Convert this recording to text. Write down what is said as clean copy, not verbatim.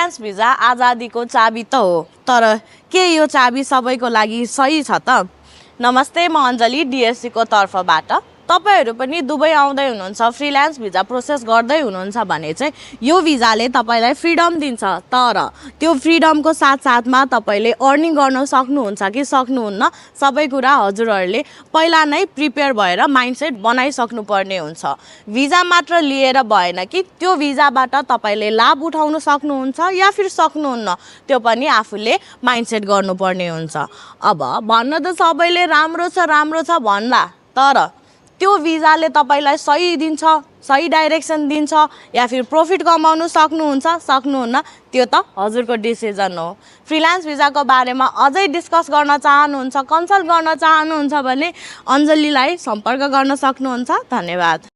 Freelance visa आजादीको चाबी त हो, तर के यो चाबी सबैको लागि सही छ त? नमस्ते, म अञ्जली डिएससीको तर्फबाट। तपाईहरू पनि दुबई आउँदै हुनुहुन्छ, फ्रिलान्स भिजा प्रोसेस गर्दै हुनुहुन्छ भने चाहिँ यो भिजाले तपाईँलाई फ्रिडम दिन्छ, तर त्यो फ्रिडमको साथसाथमा तपाईँले अर्निङ गर्न सक्नुहुन्छ कि सक्नुहुन्न सबै कुरा हजुरहरूले पहिला नै प्रिपेयर भएर माइन्डसेट बनाइसक्नु पर्ने हुन्छ। भिजा मात्र लिएर भएन कि त्यो भिजाबाट तपाईँले लाभ उठाउन सक्नुहुन्छ या फिर सक्नुहुन्न, त्यो पनि आफूले माइन्डसेट गर्नुपर्ने हुन्छ। अब भन्न त सबैले राम्रो छ भन्ला, तर त्यो भिजाले तपाईँलाई सही दिन्छ, सही डाइरेक्सन दिन्छ या फिर प्रफिट कमाउनु सक्नुहुन्छ सक्नुहुन्न, त्यो त हजुरको डिसिजन हो। फ्रिलान्स भिजाको बारेमा अझै डिस्कस गर्न चाहनुहुन्छ, कन्सल्ट गर्न चाहनुहुन्छ भने अञ्जलीलाई सम्पर्क गर्न सक्नुहुन्छ। धन्यवाद।